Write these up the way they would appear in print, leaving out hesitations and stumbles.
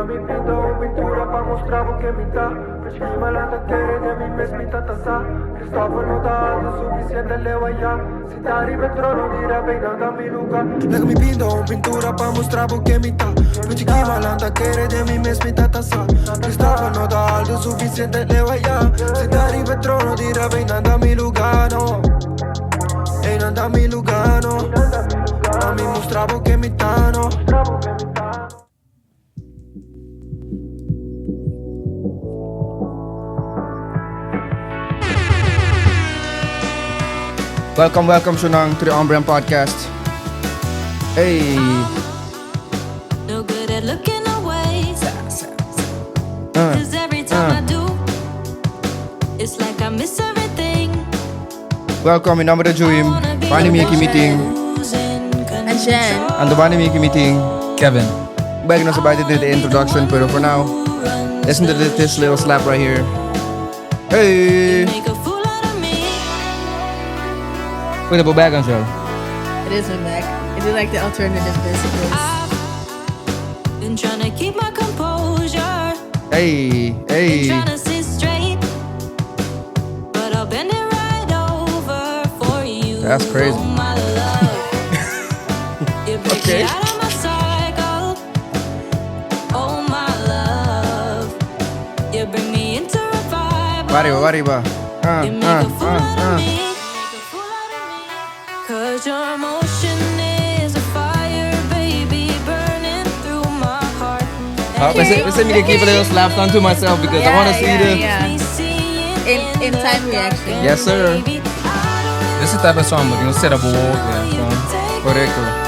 mi pinto un pintura pa' mostrar porque mitad. Prima la taquera de mi mes mitad taza. Cristóbal no da algo suficiente, le voy a. Si te arriba el trono, dirá peinando a mi lugar. Like mi pinto un pintura pa' mostrar porque mitad. Prima la taquera de mi mes mitad taza. Cristóbal no da algo suficiente, le voy a. Si te arriba el trono, dirá peinando a mi lugar, no. Peinando a mi lugar, no. A mí mostrar porque mitad, no. Welcome Shunang to the OnBrand podcast. Hey. No good at looking away. Cause every time I do, it's like I miss everything. Welcome in naam de Juim. Bani Miki meeting. And Jen. And the Bani Miki meeting. Kevin. Back nos about to do the introduction, but for now, listen to this little slap right here. Hey. Make a fool out of me. Put a bag on show. It is my back. Is it like the alternative basically? I've been trying to keep my composure. Hey. Been trying to sit straight. But I'll bend it right over for you. That's crazy. Oh my love. You break Okay. me out of my cycle. Oh my love. You bring me into revival. Wariba. You make a fool out of me. Cause your emotion is a fire, baby, burning through my heart. Listen, me keep a little slap on to myself because I want to see the. Yeah. In time reaction. Yes, sir. This is the type of song we can set up a wall there. Correcto.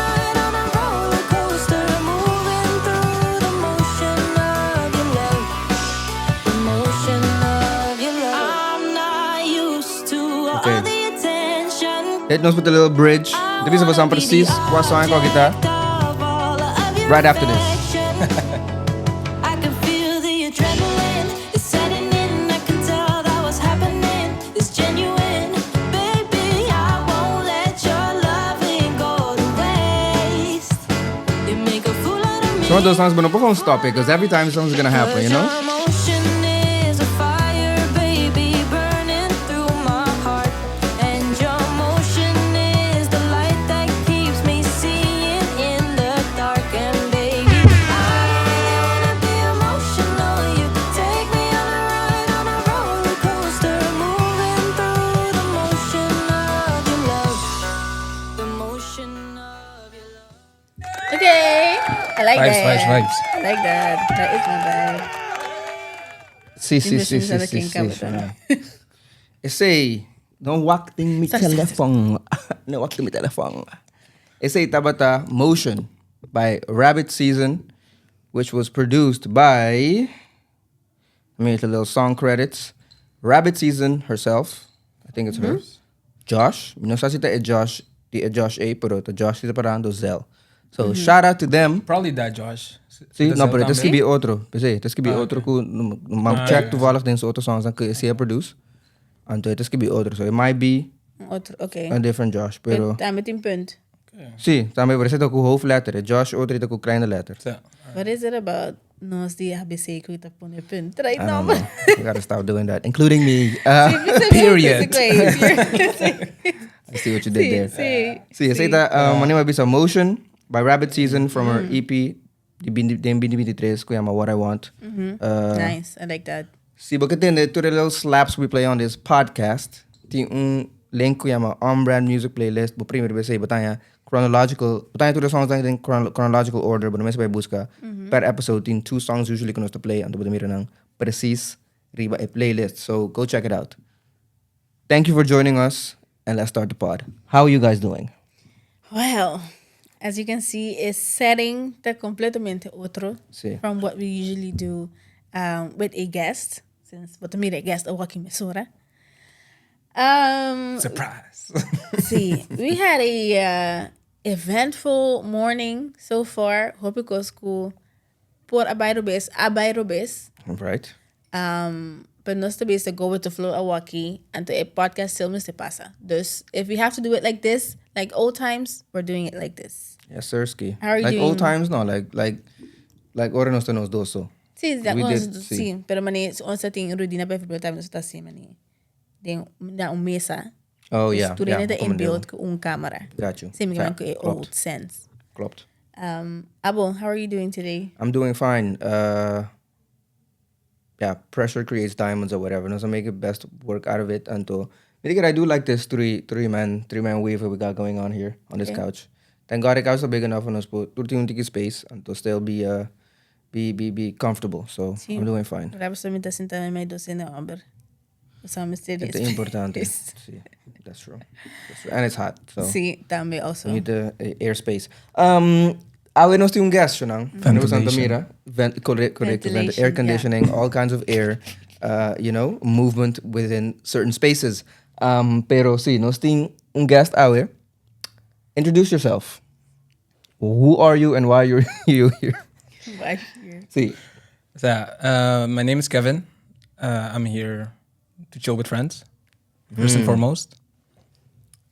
Hit nos with a little bridge. Dit is wat precies qua song ko kita. Right after this. I can feel the adrenaline. It's setting in. I can tell that what's happening is genuine. Baby, I won't let your loving go to waste. You make a fool out of me. Some of those songs, but no, we won't stop it because every time something's gonna happen, you know? Emotion is a fire, baby, burning through my heart. And your emotion is the light that keeps me seeing in the dark. And baby, I wanna be emotional. You take me on a ride on a roller coaster, moving through the motion of your love. The motion of your love. Okay. I like Vibes, that. vibes. I like that. That is my bag. Sí. Ese, don't walk ting mi telephone. No walk ting mi telephone. Ese tabata Motion by Rabbit Season, which was produced by, let me get a little song credits. Rabbit Season herself, I think it's her. Josh, não sei se é Josh, é Josh A, pero tá Josh tá parando Zell. So shout out to them. Probably that, Josh. Sí, no, pero this could be outro. Pensei, this could be outro que no check toevallig den outro songs dan que esse produce. And this could be outro. So it might be Okay. a different Josh, pero Daar met een punt. sí, também por isso é com hoofdletter. Josh outro é com kleine letter. So, What is it about nos die ABC que tá pondo punt? Right I now. don't know. You gotta stop doing that, including me. Period. I see what you did there. Sí. Sí, esse tá, my name is Motion by Rabbit Season from her EP, de 2023, que chama What I Want. Nice. I like that. Sí, porque tem the little slaps we play on this podcast. Tem link que chama OnBrand Music Playlist. Bo primeiro vez aí, botanya chronological, botanya todos os songs em chronological order, but mas vai buscar per episode tem 2 songs usually que nós to play, então podemos nang precis riba a playlist. So go check it out. Thank you for joining us, and let's start the pod. How are you guys doing? Well, as you can see, it's setting the completamente otro Sí. from what we usually do with a guest. Since but a guest o aqui mesura. surprise. See, we had a eventful morning so far. Hope it goes cool. Por abairobes. Right. But nos te base to go with the flow awaki and to a podcast still miss pasa. Dus if we have to do it like this, like old times, we're doing it like this. Yes, sir, ski. How are you like doing? old times, no, like like ora nos tenemos dos so. Sí, We did, sí, pero mani, onsa ting routine pa ejemplo tayo sa assim, mani. Den na mesa. Oh Dus yeah. toen yeah, in de como in deel. beeld een camera. Got you. Same Ja, like klopt. old sense. Klopt. Abo, how are you doing today? I'm doing fine. Yeah, pressure creates diamonds or whatever. No, so make it best work out of it. Until I do like this three man wave that we got going on here on this couch. Thank God the couch is big enough on us, but to space and to still be comfortable. So Sí. I'm doing fine. Grabo só me tá sentando meio doce na amber. Só mysterious. It's important. See, that's true. And it's hot, so Sí, também also. we need the airspace. We nos un guest, Shanang. Ventilation. Mira. Correct. Ventilation, Air conditioning, all kinds of air, movement within certain spaces. Pero sí, nos tiene un guest awe. Introduce yourself. Who are you and why you're you here? Why here? Sí. So, my name is Kevin. I'm here to chill with friends, first and foremost.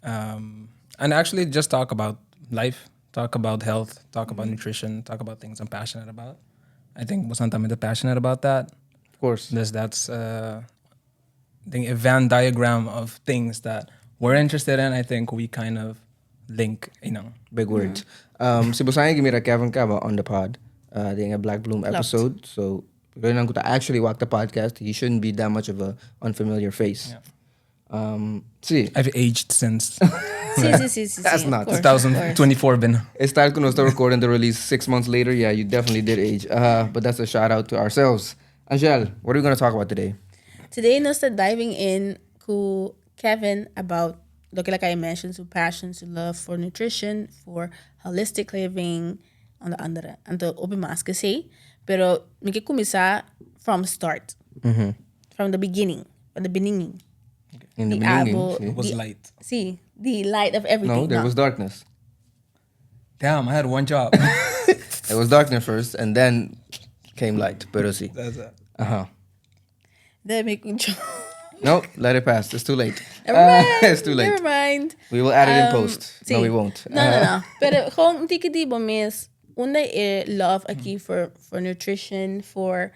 And actually just talk about life, talk about health, talk about nutrition, talk about things I'm passionate about. I think Wasanta is passionate about that. Of course. That's the Venn diagram of things that we're interested in. I think we kind of link, Big words. Si Bosanya give me Kevin Kaba on the pod. The Black Bloom episode. So when I actually walk the podcast, he shouldn't be that much of a unfamiliar face. See. I've aged since Sí. That's of not. course, 2024 bin. It's time to start recording the release 6 months later. Yeah, you definitely did age. But that's a shout out to ourselves. Angel, what are we going to talk about today? Today, nós está diving in to Kevin about, like I mentioned, so passion, so love for nutrition, for holistic living, on the andere. Anto open mas kasi, pero may começar from start. From the beginning. In the beginning, abo, see? It was light. See, the light of everything. No, there was darkness. Damn, I had one job. There was darkness first, and then came light. Pero sí. That's it. That make me No, let it pass. It's too late. Never mind. It's too late. Never mind. We will add it in post. Sí. No, we won't. No. Pero gewoon tiki di bomes una love aqui for nutrition, for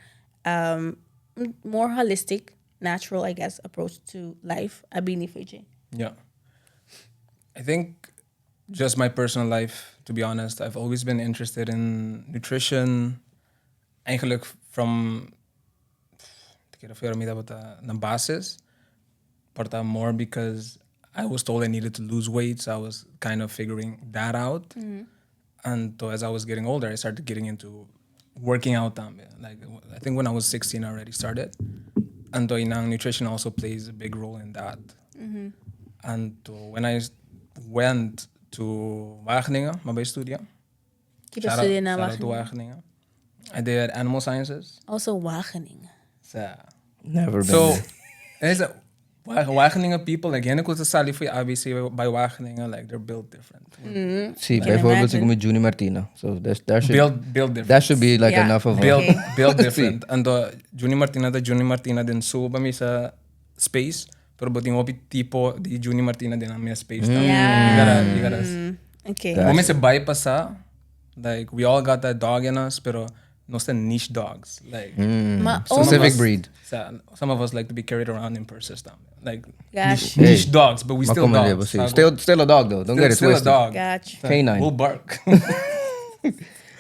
more holistic, natural, I guess, approach to life. Abini Fiji. Yeah. I think just my personal life, to be honest, I've always been interested in nutrition. Eigenlijk from the basis, but more because I was told I needed to lose weight, so I was kind of figuring that out. And so as I was getting older, I started getting into working out. Like I think when I was 16, I already started. And so nutrition also plays a big role in that. And when I went to Wageningen, my base studio. Keep studying na Shout out to Wageningen. Wageningen. I did animal sciences. Also Wageningen. So, Never been so there. is Wageningen people, like, hen ik was sali voor ABC by Wageningen, like, they're built different. See, Can bijvoorbeeld imagine. met Juni Martina. So that should Build different. that should be like Yeah. enough of build, Okay. build different. And the Juni Martina din so ba mi sa space, pero buting hopi tipo di Juni Martina din ang may space. Yeah. You gotta Okay. That- Kung may sa bypass sa, like, we all got that dog in us, pero no sta niche dogs. Like, Ma Specific us- breed. some of us like to be carried around in purses. Like, Gosh. niche dogs, but we still Makomele, dogs. see. Still a dog though. Don't get it Still a twisted. dog. Gotcha. Canine. We'll bark.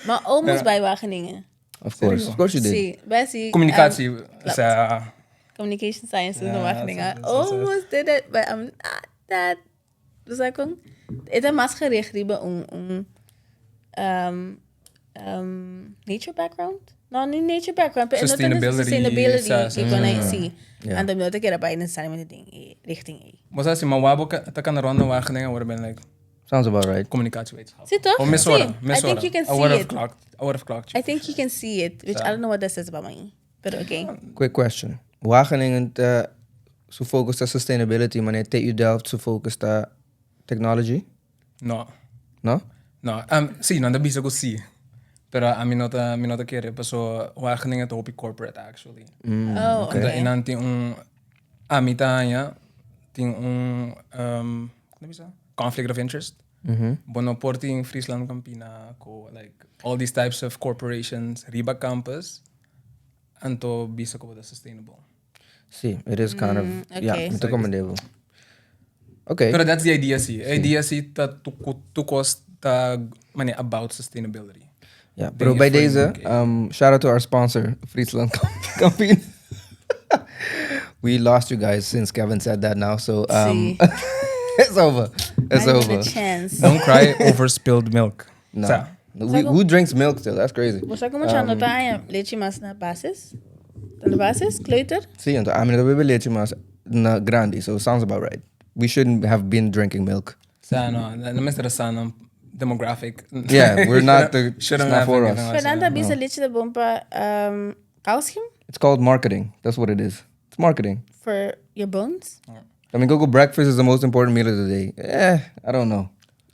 Maar almost bij Wageningen. Of course you did. See, Bessie. Communicatie sa Communication sciences in Ja, Wageningen. zo. Almost did it, but I'm not that. Dus ik kon. Het is más gericht riba nature background. No, niet nature background, but sustainability. You gonna see. Yeah. En dan moet ik erbij necessarily ding richting. Masa si mawabo ka takan ronda Wageningen would have been like Sounds about right. communicatiewetenschap. Zie toch? Oh, Miss See, Ora. I think you can I would see have it. clocked. I would have clocked you. I think you can see it, which I don't know what that says about me. But okay. Quick question. Wageningen so focused on sustainability, maar net you Delft so focused on technology? No. No? No. Sí, no, bisa ko sí. Pero minota quiere. So Wageningen to hopi corporate actually. Oh, Okay. okay. Inan ting amita niya ting ano bisa? Conflict of interest. Bono porti in Friesland Campina, like all these types of corporations, Riba campus, and to bisa ko sustainable. See, it is kind of yeah, okay. muito commendable. Okay. Pero that's the idea, see. Idea, see, tukos ta mani about sustainability. Yeah, pero by deze, shout out to our sponsor, Friesland Campina. We lost you guys since Kevin said that now, so See. it's over. It's Not over. even a chance. Don't cry over spilled milk. No. Sa. Who drinks milk still? That's crazy. Você como já não tá leite mas na bases? Tá na bases? Kleuter? See, I mean, we leche mas na grande, so it sounds about right. We shouldn't have been drinking milk. Sa no, na Mr. Sanam demographic. Yeah, we're not the. It's Shouldn't not have for been us. given Fernanda bisa leite da bom para calcium It's called marketing. That's what it is. It's marketing. for your bones. I mean, go breakfast is the most important meal of the day. I don't know.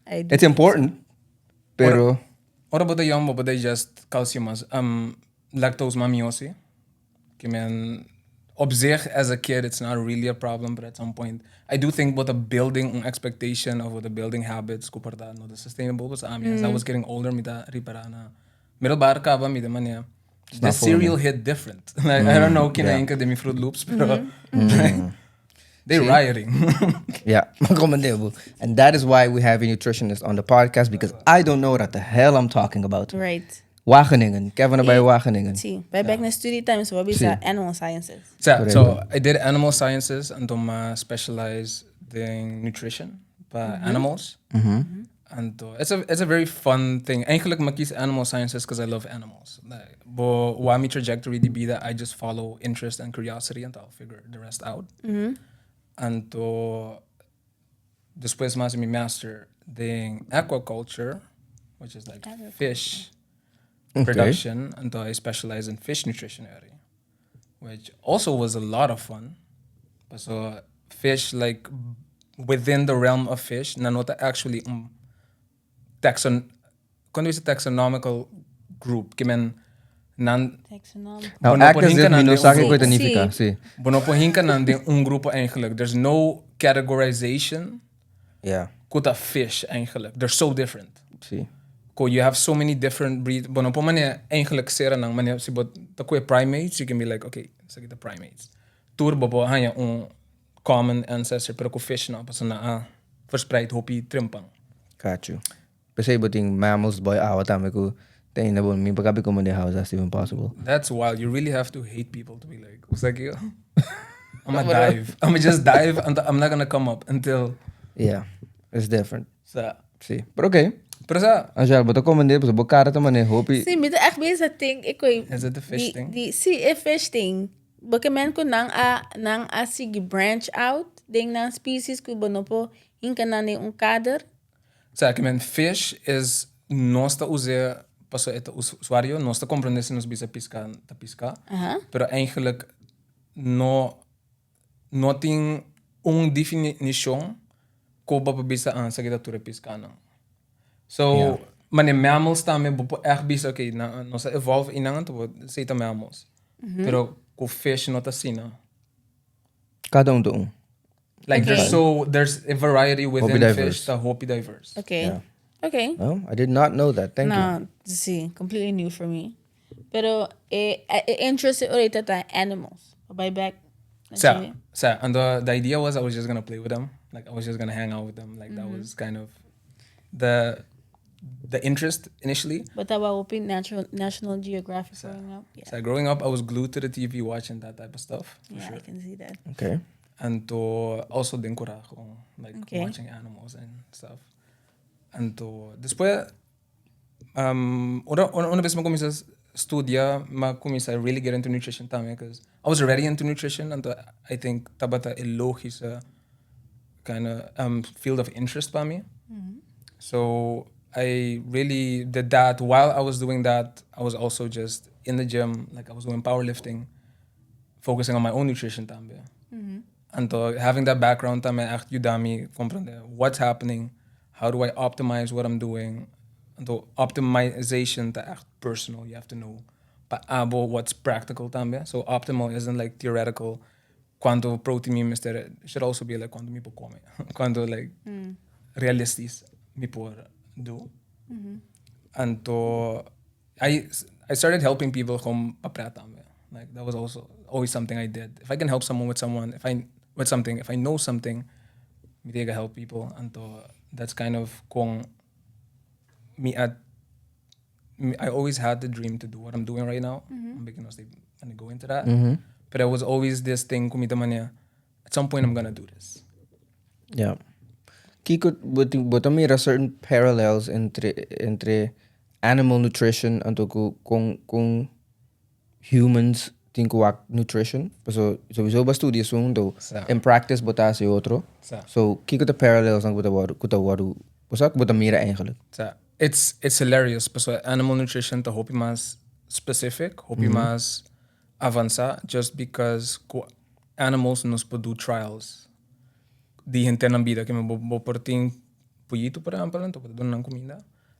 I do. It's important, pero What about the young, but they just calcium as lactose mamiosi? I mean, op zich, as a kid, it's not really a problem, but at some point, I do think what the building expectation of what the building habits, kuparta, no, the sustainable was. I mean, as I was getting older, mida riparana, middelbare kaba, mida mania. The not for cereal hit different. Like, I don't know, kinainka demi Fruit Loops, pero they're rioting. yeah, commendable. And that is why we have a nutritionist on the podcast, because I don't know what the hell I'm talking about. Right. Wageningen. Kevin bij Wageningen. Sim. Bij back na studie time so we bisa animal sciences. So I did animal sciences and then specialized in nutrition by animals. And it's a very fun thing. Eigenlijk ik kies animal sciences because I love animals. Like, but why trajectory the bida, I just follow interest and curiosity and I'll figure the rest out. And después más mi master in aquaculture, which is like fish production, and I specialize in fish nutrition area, which also was a lot of fun. So fish, like within the realm of fish, nanota actually taxonomical group. Kimen nan Taxonomic. Nou, Bono act as pohinka if na we de no sake un- ko significa. See. bono pohinka nan de un grupo eigenlijk. There's no categorization Yeah. kuta fish eigenlijk. They're so different. See. You have so many different breeds. Bono po mane eigenlijk sera nang mane sibot takwe primates, you can be like, okay, sige the primates. Tur bobo hanya un common ancestor pero ko fish na paso na verspreid hopi trimpang. Got you. Kasi buting mammals boy awat ko tingin na bon mi pagkabi ko man de house that's even possible. That's wild. You really have to hate people to be like, usagi. I'm gonna dive. I'm gonna just dive and I'm not gonna come up until Yeah. It's different. sa. See. But okay. Pero sa, Angel, but ako man de so bokara ta man hopi. Sim, met echt bezig ding. Ik weet. is it the fish thing? Zie, a fish thing. Bakaman ko nang a sige branch out. Ding nang species ko bonopo. Hinka na ni un kader. Sa akin, fish is nosta use paso ito usuario, nosta comprende si nos bisa pisca ta pisca. Pero eigenlijk no ting un definition ko ba bisa ang sa kita ture pisca nang. So, mane mammals tame bupo echt bisa okay na no sa evolve inangan to say ta mammals. Pero ko fish no ta sina. Kada doon. Like Okay. there's a variety within Hopi diverse. fish ta hopi diverse. Okay. Yeah. Okay. Oh, I did not know that. Thank you. No, see, completely new for me. Pero interested ahorita ta animals. By back. So, and the idea was I was just gonna play with them, like I was just gonna hang out with them, like that was kind of the interest initially. But that was open National Geographic growing up. Yeah, So growing up, I was glued to the TV watching that type of stuff, for yeah, sure. I can see that. Okay. And to also din ko ra ako, like Okay. watching animals and stuff. And to después, una vez me comencé a estudiar, me comencé a really get into nutrition también, because I was already into nutrition, and I think tabata a logische kind of field of interest para me. So I really did that. While I was doing that, I was also just in the gym, like I was doing powerlifting, focusing on my own nutrition también. And having that background también echt ayuda comprende what's happening, how do I optimize what I'm doing. And optimization ta echt personal, you have to know paabo what's practical también. So optimal isn't like theoretical. Quanto protein mi mister, it should also be like quanto mi po come. Quanto like realistis me por do. And to I started helping people home paprata. Like that was also always something I did. If I can help someone with if I know something, me take help people. And to that's kind of kung I always had the dream to do what I'm doing right now. I'm beginning to go into that. But there was always this thing kumita mania. At some point I'm gonna do this. Yeah. Kiko, but there are certain parallels entre animal nutrition and kung humans think wak nutrition. So sowieso ba studies do in practice bota si otro. So kiko the parallels ang kuta waru. Wasak bota mira eigenlijk. It's hilarious. So animal nutrition to hopi mas specific, hopi mas avanza, just because animals nos do trials. Die gente ng bida que me porting pollito por ejemplo, to bota doon ng comida.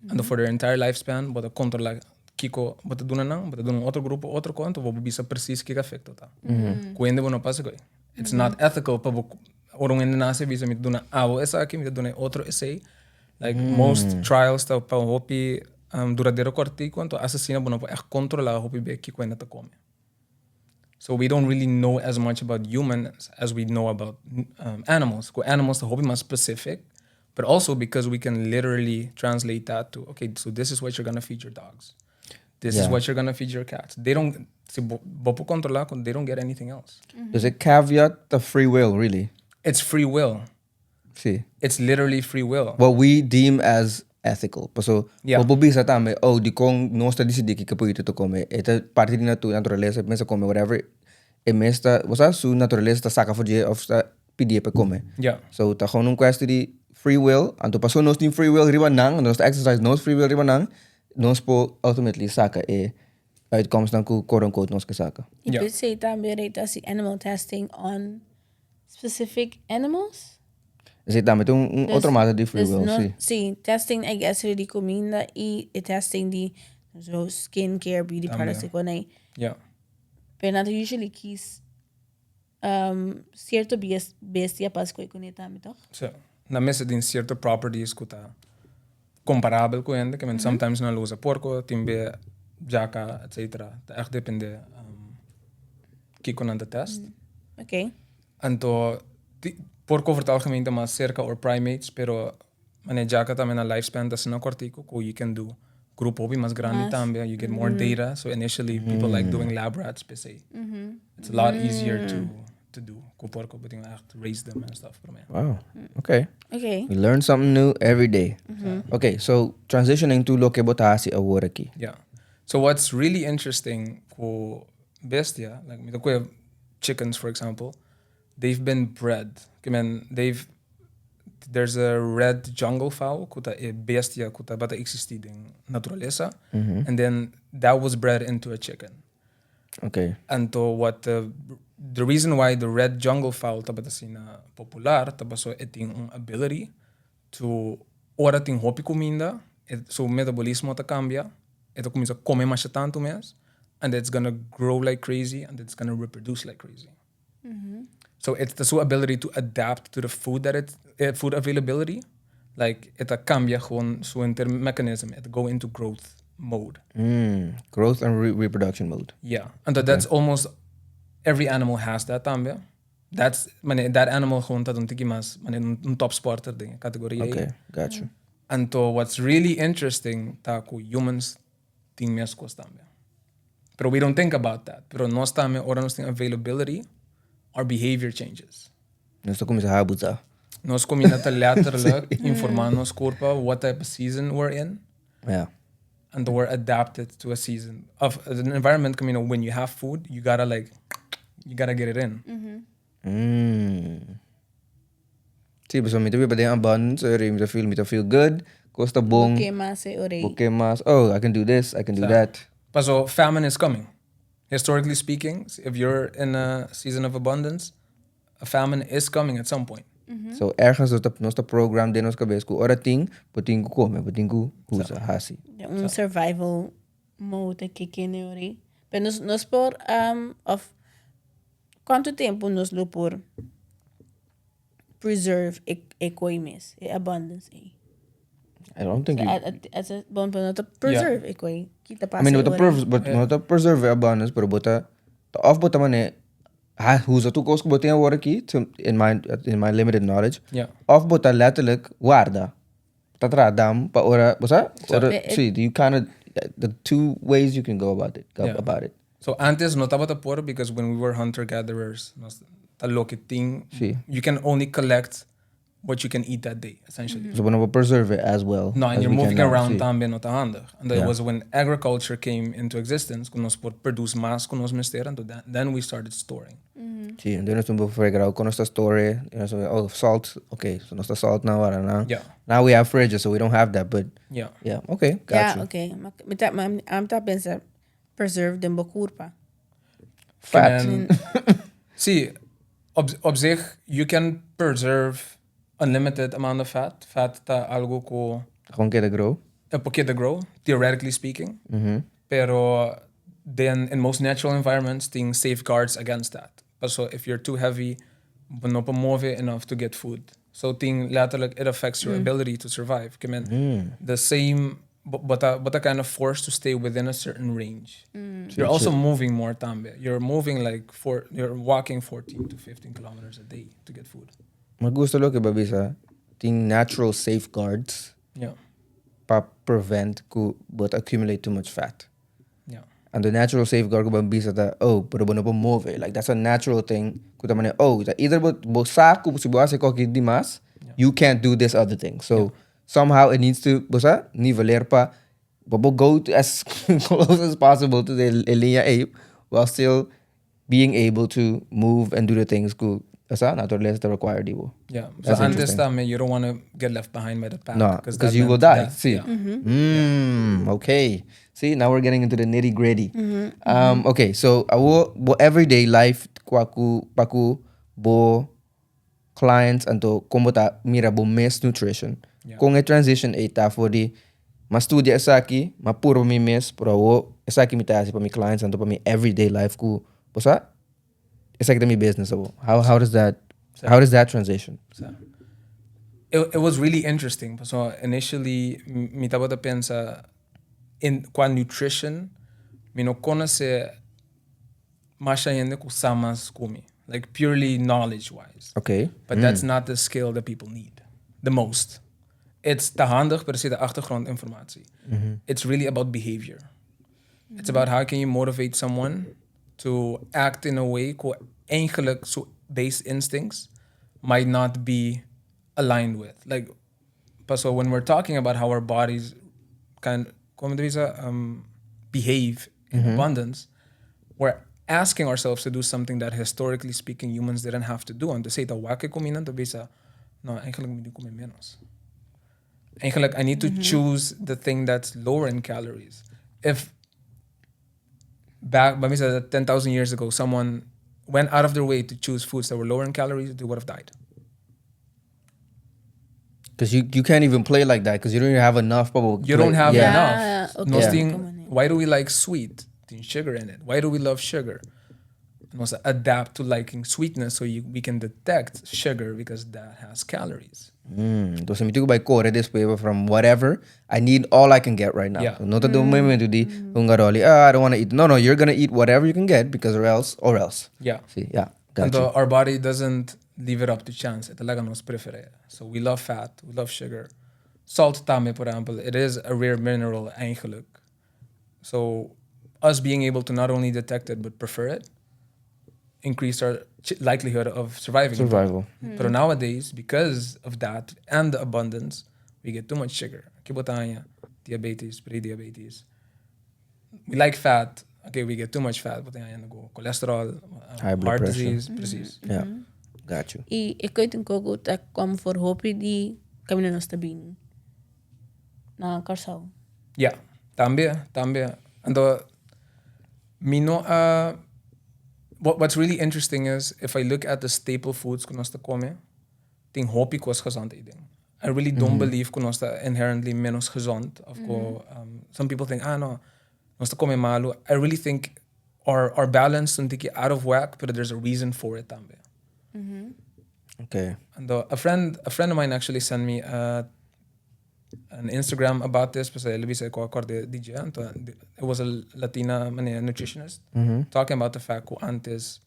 And for their entire lifespan, bota controla kiko bota doon nang, bota doon otro grupo, otro konto, bo bisa precies kika effecto ta. Kuende bo no pasa koi. It's not ethical pa bo orong ende nase bisa mit doon awo esa aki mit doon otro essay. Like most trials ta pa hopi duradero corti quanto assassina bo no pa echt controla hopi be kiko ende ta come. So we don't really know as much about humans as we know about animals. Animals are hoping more specific, but also because we can literally translate that to, okay, so this is what you're going to feed your dogs. This is what you're going to feed your cats. They don't, they don't get anything else. There's a caveat to free will, really. It's free will. See. It's literally free will. What we deem as ethical. So, bisa tame, di kong no sta decidi que capito to come. Esta parte de tu naturaleza, pensa come whatever. E mesta, su naturaleza saca for of sta pedir para come. Yeah. So, ta gewoon een kwestie die free will. Anto paso nos team free will riba nang, nos exercise nos free will riba nang, nos po ultimately saca uitkomst dan quote unquote nos que saca. You could say también that animal testing on specific animals. Is it damit otro mate de free will, no, sí, testing I guess de comida y testing die so skincare beauty products con ahí. Yeah. Pero not usually kies cierto bestia pas koi con eta toch? So, na mesa din cierto properties kuta comparable ko yende, que sometimes na lusa porco, timbe jaca, etc. Echt depende kiko nan de test. Okay. Anto porco over het algemeen dan maar circa or primates, pero mane jaca también a lifespan das na cortico, ko you can do group hopi mas grande tambien, you get more data. So initially people like doing lab rats per se. It's a lot easier to do. Ko porco, but you have to raise them and stuff. Wow. Okay. Okay. We learn something new every day. Okay, so transitioning to lo que botasi agora aqui. Yeah. So what's really interesting ko bestia, like with the chickens for example, they've been bred. There's a red jungle fowl, kuta e bestia kuta bata existid in naturaleza, and then that was bred into a chicken. Okay. And to what the reason why the red jungle fowl tabata sina popular, tabaso eting ability to ora ting hopi comida, so metabolismo ta cambia, ito comienza come más tanto mes, and it's gonna grow like crazy, and it's gonna reproduce like crazy. So it's the ability to adapt to the food food availability. Like it cambia gewoon su mechanism. It go into growth mode. Growth and reproduction mode. Yeah, and that's almost every animal has that tambia. That's that animal gewoon dat ontiki mas een top sporter ding categorie. Okay, got you. And to what's really interesting taku humans ting mes tambia. But we don't think about that. Pero nos tambia ora nos ting availability. Our behavior changes. Nós começa a abusar. Nós combinamos letterlijk informar nos corpo what type of season we're in. Yeah. And we're adapted to a season of an environment. When you have food, you gotta get it in. Sí, pues me te voy a abundance, me te feel good. Costa bom. Buke mas. Oh, I can do this, I can do that. So famine is coming. Historically speaking, if you're in a season of abundance, a famine is coming at some point. So ergens nos program de nos cabeça ku ora ting, puting ku come, puting ku usa hasi. Survival mode que ori. Pero nos por of quanto tempo nos lo por preserve ecoimes, abundance. I don't think you... As a bom para to preserve ikoi. Kita pa I mean, with the preserve abundance, pero bota the off bota mane who's a tu kos bota yan water key to in my limited knowledge. Yeah. Off bota letterlijk waarda. Tatra dam pa ora bosa. See, you kind of the two ways you can go about it. So antes no taba por because when we were hunter gatherers, you can only collect what you can eat that day, essentially. So we will preserve it as well. No, and you're moving around tambe no handig. And that Yeah. was when agriculture came into existence, kun ons pot produce mas, kun ons mister, and then we started storing. Sí, en toen we figure out con esta story, so salt, okay, so no salt now, now. Yeah. Now we have fridges, so we don't have that, but Yeah. okay, got you. Okay. I'm tapin sa preserve den bokurpa. Fat. See, op zich, you can preserve unlimited amount of fat. Fat ta algo ko Gewoon get grow. een poquito de grow, theoretically speaking. Pero then in most natural environments, thing safeguards against that. So if you're too heavy, no move enough to get food. So thing letterlijk, it affects your ability to survive. The same, but a kind of forced to stay within a certain range. You're also moving more tambe. You're moving you're walking 14 to 15 kilometers a day to get food. Me gusta lo que babisa, ting natural safeguards Yeah. pa prevent ku but accumulate too much fat. Yeah. And the natural safeguard ko babisa that pero bono po move. Like that's a natural thing. Kuta mane either bo sa ku si boase ko ki dimas, you can't do this other thing. So somehow it needs to bosa niveler pa bobo go to as close as possible to the linea ape while still being able to move and do the things ku asa naturaleza te require dibo. Yeah. That's So antes interesting. tambe, you don't want to get left behind by the pack. No, that because you will meant die. death. See. Yeah. Okay. See, now we're getting into the nitty gritty. Okay, so bo everyday life paku bo clients anto como ta mira bo miss nutrition. Yeah. Kung a transition eta for the ma studia esa ma puro mi miss pero wo esa mi ta pa mi clients anto pa mi everyday life ku bosa esa mi business abo. How does that transition? So, it was really interesting. So initially, mi taba ta pensa in qua nutrition, mi no conoce masha yende ku samas kumi, like purely knowledge wise. Okay. But that's not the skill that people need the most. It's te handig, per se de achtergrondinformatie. It's really about behavior. It's about how can you motivate someone to act in a way ko eigenlijk so base instincts might not be aligned with. Like, so when we're talking about how our bodies behave in abundance, we're asking ourselves to do something that historically speaking humans didn't have to do. And to say that wake kuminan to bisa, no, eigenlijk moet ik kumin menos. Eigenlijk, I need to choose the thing that's lower in calories. If back, 10,000 years ago, someone went out of their way to choose foods that were lower in calories, they would have died. Because you can't even play like that because you don't even have enough. You don't have Yeah, enough. okay. Nos Yeah. ting, why do we like sweet? There's sugar in it. Why do we love sugar? Nos adapt to liking sweetness so we can detect sugar because that has calories. Entonces me tengo by core this way from whatever I need all I can get right now. Yeah. So, no te do momento di hungaroli. I don't want to eat. No, you're gonna eat whatever you can get because or else. Yeah. See, yeah, And gotcha. our body doesn't leave it up to chance. It talaga nos prefere. So we love fat, we love sugar. Salt tame, for example, it is a rare mineral eigenlijk. So us being able to not only detect it but prefer it increase our likelihood of surviving. Survival. But nowadays, because of that and the abundance, we get too much sugar. Kibotanya, diabetes, pre-diabetes. We like fat. Okay, we get too much fat. But then go cholesterol, High blood heart pressure. disease, precies. Yeah, got you. E ik weet een kogo dat kwam voor hopi die kami na stabin na karsao. Yeah, tambien. And what's really interesting is if I look at the staple foods que nós come, ting hopi was gezond eating. I really don't believe que nós inherently menos gezond. Some people think, no, nós come malo. I really think our balance is out of whack, but there's a reason for it tambe. Okay. And a friend of mine actually sent me an Instagram about this, because Elvis said DJ, it was a Latina nutritionist talking about the fact that antes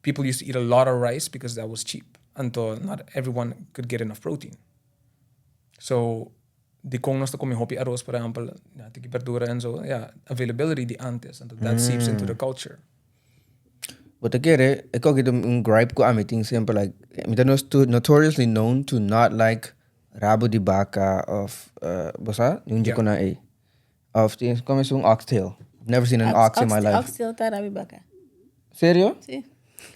people used to eat a lot of rice because that was cheap, and not everyone could get enough protein. So die kon nos te come hopi arroz, for example, tiki verdura and so, availability die antes, and that seeps into the culture. But again, ik ook een gripe ko amiting simple like mita notoriously known to not like rabo di baka of basa yung ko na of the come zo'n oxtail. I've never seen an ox in my life. Oxtail ta rabi baka. Serio? Sí.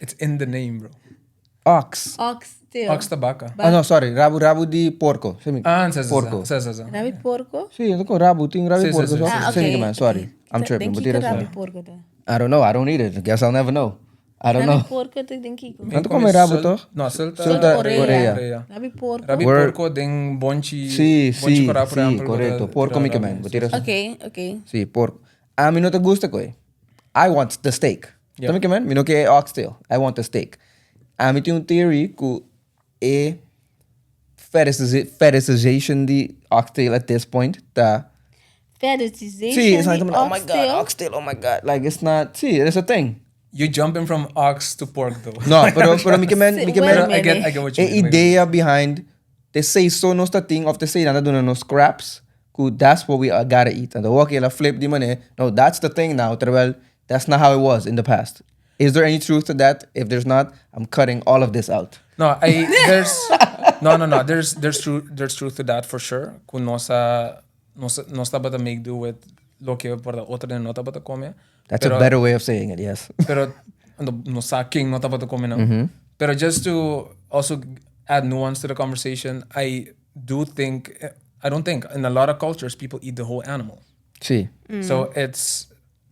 It's in the name, bro. Ox. Oxtail. Ox tabaca. Oh no, sorry. Rabo di porco. Porco. Rabi porco? Sí, yo tengo rabo, ting rabi porco. sí. Okay. Man, sorry. I'm tripping. Denk But ik that's rabi not. porco ta. I don't know. I don't eat it. I guess I'll never know. I don't know. Rabi porco te denk ik. Nanto come rabo toch? No, sulta Korea. Rabi porco. Rabi porco ding bonchi. Sí, bonchi cora, por sí, ejemplo, correcto. Porco mi man. Okay. Sí, porco. A mí no te gusta, coi. I want the steak. Yeah. Tama man, mi no que oxtail. I want the steak. A mí tem theory que é fetishization di oxtail at this point. Fetishization. See, it's like, di oh my god, oxtail, oh my god. Like, it's not, see, it's a thing. You jumping from ox to pork though. No, pero mi que man, Wait a I get minute. what you a mean. idea behind, they say so no thing of they say nada doing no scraps, that's what we gotta eat. And the okay, la flip di money. No, that's the thing now. Terwijl, that's not how it was in the past. Is there any truth to that? If there's not, I'm cutting all of this out. No, there's no. There's truth to that for sure. Kung nosa bata make do with lo que por the otra nota bata come. That's a better way of saying it, yes. Pero no sa king nota bata come na. Pero just to also add nuance to the conversation, I don't think in a lot of cultures people eat the whole animal. See. So it's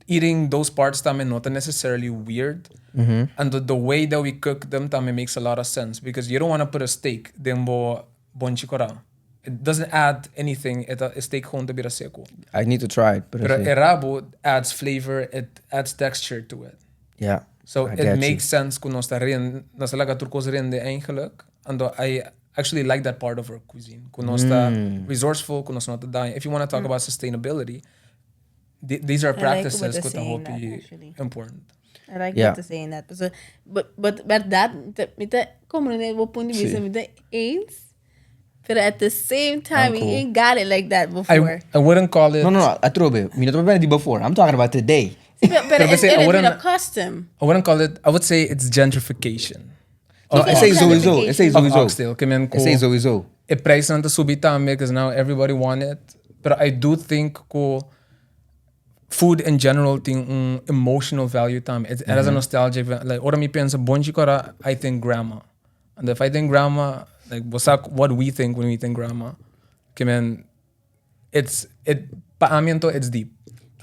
eating those parts tame not necessarily weird. And the way that we cook them tame makes a lot of sense, because you don't want to put a steak dembo bonchi kora. It doesn't add anything. A steak gewoon te bira seco. I need to try it. But a rabo adds flavor. It adds texture to it. Yeah. So I it get makes sense kung nasa rin nasa laga turkos rinde eigenlijk. And I actually like that part of our cuisine. Kung nasa resourceful, kung nasa not dying. If you want to talk about sustainability, these are practices what that they're saying hope be actually. important. I like Yeah. what you're saying that. So, but that mita como ne wo pundi bisa mita eens. But at the same time, Cool. he ain't got it like that before. I wouldn't call it. No. Atrobe. Mi no te before. I'm talking about today. But it's say, I been wouldn't- a custom. I wouldn't call it. I would say it's gentrification. No, it says sowieso. It says Of sowieso. oxtail. Kamen ko. It says sowieso. E prijs aan te subita because now everybody want it. But I do think ko food in general ting emotional value tam. It has a nostalgic like ora mi pensa bonji kora, I think grandma. And if I think grandma, like what we think when we think grandma, kamen it's deep.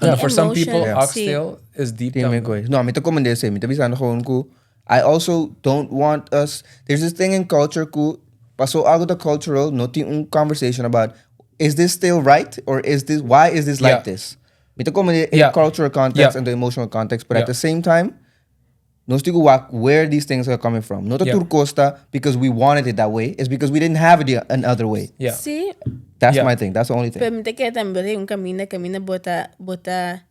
And for some people, Emotion, oxtail is deep. Tingnan tam. ko eh. No, mi to comment dese. Mi to bisa gewoon ko. I also don't want us. There's this thing in culture ko. Paso algo the cultural. No ting conversation about is this still right or is this why is this like this? Mi to comment in cultural context and the emotional context, but at the same time, no stigo where these things are coming from. Not the turcosta because we wanted it that way. It's because we didn't have it another way. Yeah. See? That's my thing. That's the only thing. Pero mita kaya também camina bota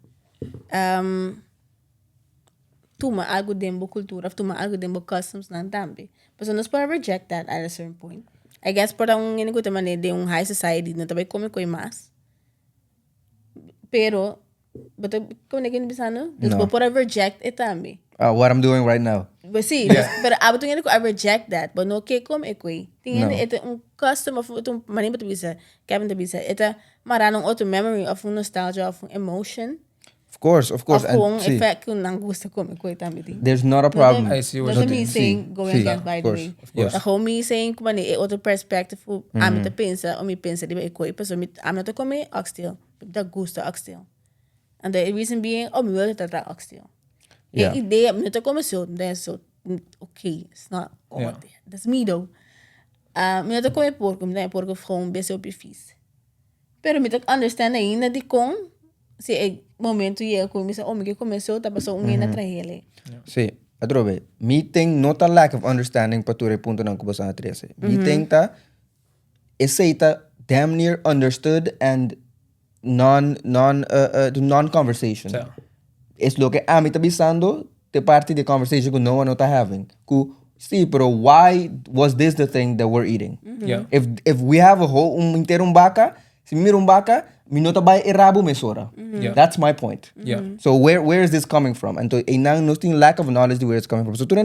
tuma algo dembo cultura, tuma algo dembo customs nan tambi. But so nos para reject that at a certain point. I guess para ini ko tamane de high society na tabay come koi mas. Pero but como ne kini bisano, nos para reject it tambi. What I'm doing right now. But see, but abo tingin ko I reject that, but no ke kom ekoi. Tingin ito custom of ito manin to bisa, Kevin to bisa. Ito maranong auto memory of nostalgia of emotion. Of course. Of And kung see, effect kung nang gusto ko ekoi tambi. there's not a problem. I see what Doesn't you're mean saying. saying going against by the way. course. The homie saying kumani other perspective fu ami to pensa o mi pensa di ba ekoi pero mi am not to come oxtail. Da gusto oxtail. And the reason being mi wil tatra oxtail. Yeah. Idea mi to come so then so okay, it's not all Yeah. there. That's me though. Mi to come porco, mi porco gewoon best op je vies. Pero mi to understand na ina di kong si momento ye ko mi sa mi ke começou tá passou na trahele. See, atrobe, me think not a lack of understanding pature punto ng kubasa na 13. Me think ta, ese ita damn near understood and non-conversation. So. Es lo que a mí está pisando de parte de conversation que no one está having. Que, sí, pero why was this the thing that we're eating? Yeah. If we have a whole inteiro vaca, si me mira vaca, mi nota vai errabo mesora. Yeah. That's my point. Yeah. So where is this coming from? And to inang no ting lack of knowledge de where it's coming from. So tu ba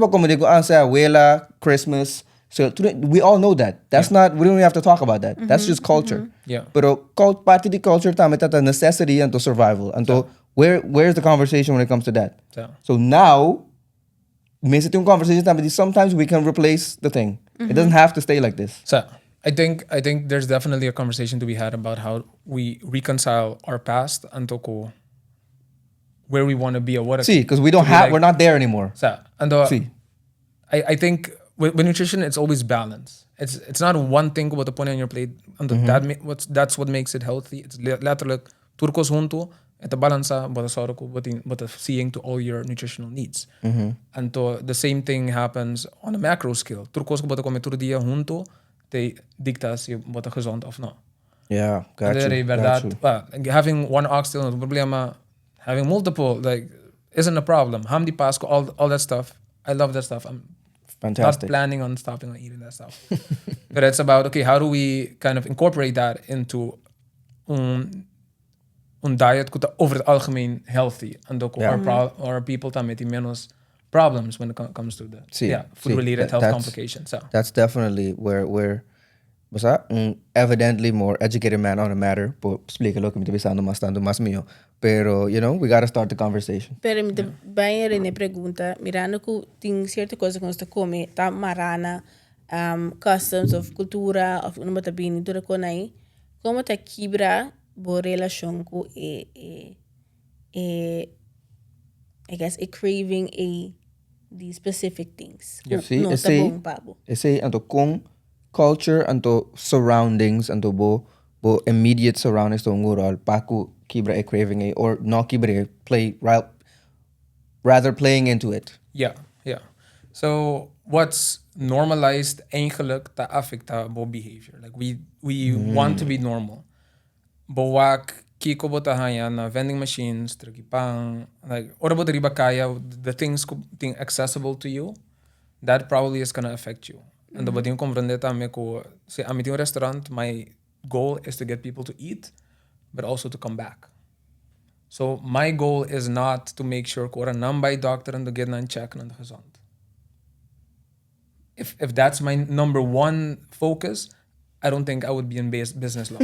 como digo sa abuela, Christmas. So we all know that. That's not, we don't even have to talk about that. That's just culture. Yeah. Pero parte de culture tama tata necessity and to survival. And to where's the conversation when it comes to that? So now may yung conversation tama sometimes we can replace the thing. It doesn't have to stay like this. So I think there's definitely a conversation to be had about how we reconcile our past and to where we want to be or what. See, because we don't have, we're not there anymore. So and See. I think with nutrition it's always balance. It's not one thing what to put on your plate and that's what makes it healthy. It's letterlijk turkos huntu et the balansa but seeing to all your nutritional needs. And the same thing happens on a macro scale. Turkos ko bota come tur dia huntu te dictas je bota gezond of no. Yeah, got you. Having one oxtail no problema. Having multiple isn't a problem. Ham di Pasco, all that stuff. I love that stuff. I'm Fantastic. not planning on stopping on eating that stuff. But it's about, okay, how do we kind of incorporate that into een diet that over het algemeen healthy. And ook our people dan met die menos problems when it comes to the food-related health complications. So. That's definitely where was that? Evidently more educated man on the matter. But explica lo que me está pensando más mío. Pero, you know, we got to start the conversation. Pero me vai René pergunta, mirando que tem certa coisa que nós está come, tá marana, customs of cultura, of uma tabini, tudo com aí, como tá quebra bo relação com I guess a craving these specific things. Sí, no tá bom pabo. Esse anto com culture anto surroundings anto bo immediate surroundings to ngural paku kibra a craving or no kibra rather playing into it. Yeah. So what's normalized eigenlijk ta affecta bo behavior. Like we want to be normal. Bo wak kiko bota haya na vending machines, tragipang, like ora bota riba kaya the things accessible to you, that probably is gonna affect you. And the bading comprende ta me ko se amiti un restaurant, my goal is to get people to eat, but also to come back. So my goal is not to make sure ko ora nambay doctor and to get nan check and gezond. If that's my number one focus, I don't think I would be in business law.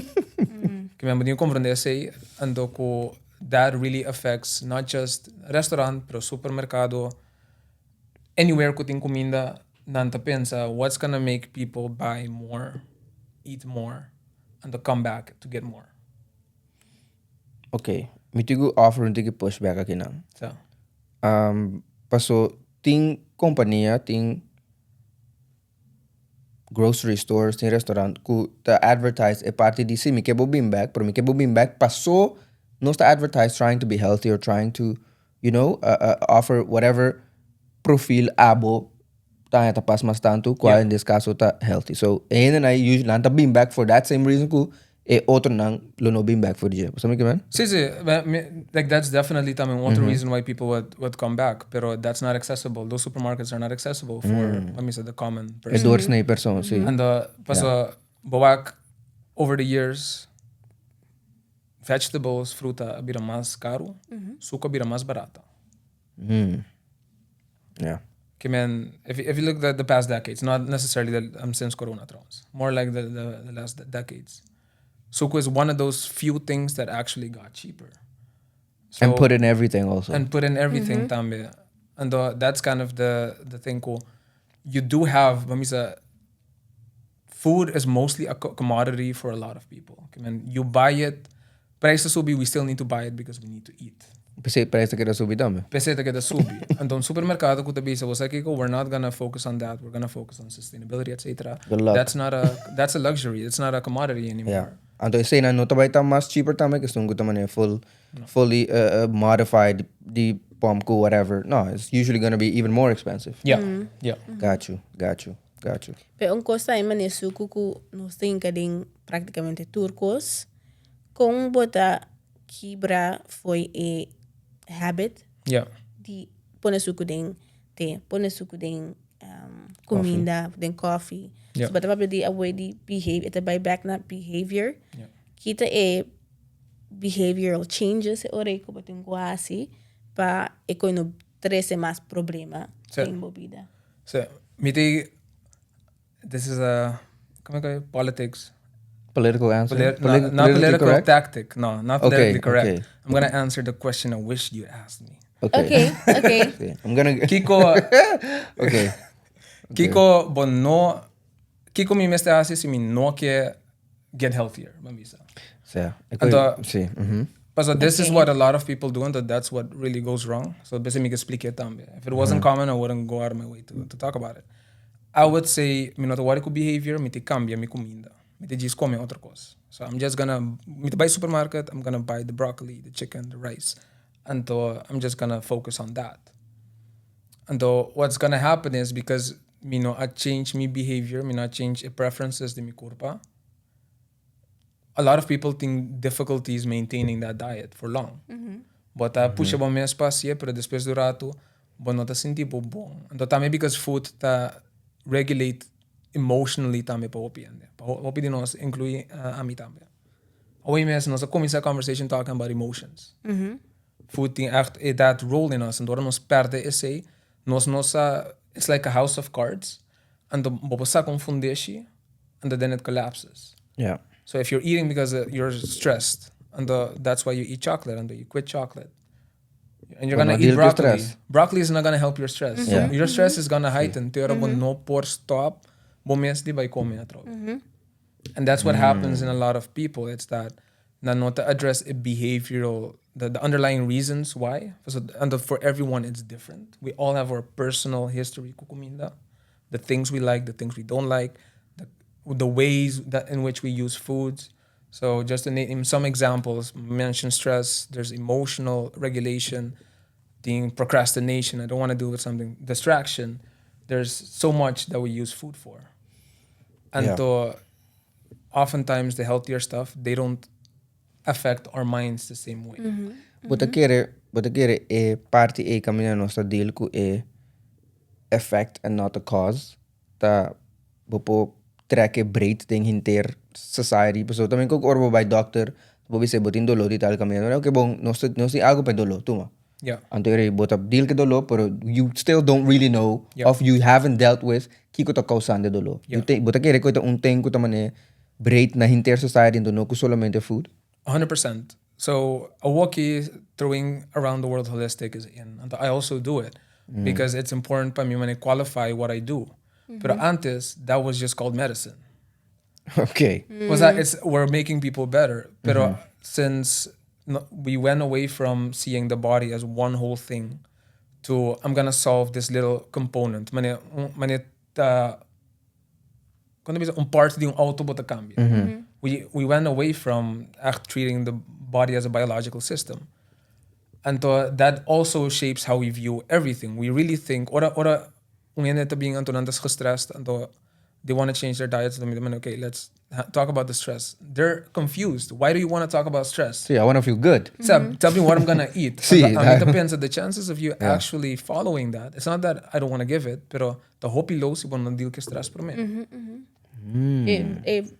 Kaya comprende say ando ko that really affects not just restaurant pero supermercado, anywhere ko ting comida nanta pensa what's gonna make people buy more, eat more, and to come back to get more. Okay, mitigo offer un tigi pushback aqui não. So. Paso ting companhia, ting grocery stores, ting restaurant ku ta advertise e parte di si mi kebo bimbag, pero mi kebo bimbag paso no sta advertise trying to be healthy or trying to, you know, offer whatever profile abo ta tapas mas tanto qua in this caso ta healthy. So and I usually nanta bimbag for that same reason ku e otro nang lono being back for the so man. Sí, like that's definitely one reason why people would come back, pero that's not accessible. Those supermarkets are not accessible for let me say the common person. Door snay person, sí. And bawak over the years vegetables, fruta bira mas caro, suka bira mas barata. Yeah. Okay, man, if you look at the past decades, not necessarily since Corona thrones, more like the last decades. Suko is one of those few things that actually got cheaper. So, and put in everything also. And put in everything tambe. And that's kind of the thing ko. You do have, mamisa, food is mostly a commodity for a lot of people. Okay, man, you buy it, price subi, we still need to buy it because we need to eat. Price take subi dame. Price take subi. And don supermercado ko tabi sa wasaki ko, we're not gonna focus on that. We're gonna focus on sustainability, etc. That's a luxury. It's not a commodity anymore. Yeah. And I say na no tabay ta mas cheaper tama kasi gusto man fully modified the pomko whatever. No, it's usually gonna be even more expensive. Yeah. Got you. Gotcha. Pero un cosa é mané suco que nos tem que praticamente turcos com bota quebra foi habit Yeah. de pôr suco den te, pôr suco den comida, den coffee. Yeah. So bata di away di behave, ita by back na behavior. Yeah. Kita behavioral changes ore ko batin quasi pa eko no trece más problema Sí. tem bobida. So, this is politics. Political answer. Not political correct? tactic. No, not Okay, politically correct. okay. I'm gonna answer the question I wish you asked me. Okay. Okay. I'm gonna. Kiko, Okay. Kiko, mi meste hace si mi no que get healthier, mamisa. So, Ando- Mm-hmm. So this is what a lot of people do, and that's what really goes wrong. So basically, me explique it también. If it wasn't common, I wouldn't go out of my way to talk about it. I would say, mi nota wari ko behavior, mi te cambia mi comida. Mi te just come otra cosa. So I'm just gonna, mi te buy supermarket, I'm gonna buy the broccoli, the chicken, the rice. And I'm just gonna focus on that. And what's gonna happen is because me no I change my behavior, me not change the preferences de mi corpa. A lot of people think difficulties maintaining that diet for long. But puxa bom meu espaço, pero depois do rato, bom não tá sentindo bom. Então também because food tá regulate emotionally também para hopi ande. Para hopi de nós inclui a mim também. Hoje mesmo nós começamos a conversation talking about emotions. Food tem echt that role in us, and door nos perde esse, nós it's like a house of cards, and the bobosa confundeshi, and then it collapses. Yeah. So if you're eating because you're stressed, and that's why you eat chocolate, and you quit chocolate, and you're gonna eat broccoli. Broccoli is not gonna help your stress. So your stress is gonna heighten. Tera no por stop, bomes di by come and that's what happens in a lot of people. It's that not to address a behavioral, the underlying reasons why. So, and for everyone, it's different. We all have our personal history, kukuminda, the things we like, the things we don't like, the ways that in which we use foods. So just to name some examples, mention stress, there's emotional regulation, the procrastination, I don't want to do with something, distraction. There's so much that we use food for. And oftentimes the healthier stuff, they don't affect our minds the same way. But a parte e caminha nossa deal com a effect and not a cause. Tá bopo track breed ding hinter society. So também kung orbo by doctor, bobi se botin dolo di tal caminha. Okay, bong no si algo pa dolo, tuma. Yeah. Antere bota deal ke dolo, pero you still don't really know of you haven't dealt with kiko to causan de dolo. Yeah. You think bota kere ko ito unteng ko tamane breed na hinter society no ko solamente food. 100%. So a walkie throwing around the world holistic is in. And I also do it because it's important for me when I qualify what I do. But antes, that was just called medicine. Okay. Was that we're making people better. But since we went away from seeing the body as one whole thing to I'm gonna solve this little component. Quando bisa part de auto bota cambia. We went away from treating the body as a biological system. And that also shapes how we view everything. We really think, ora being antonandas gestressed, and they want to change their diets. Okay, let's talk about the stress. They're confused. Why do you want to talk about stress? See, I want to feel good. So, tell me what I'm gonna eat. See, it depends on the chances of you actually following that. It's not that I don't want to give it, pero the hopi low si bon deal ke stress per me.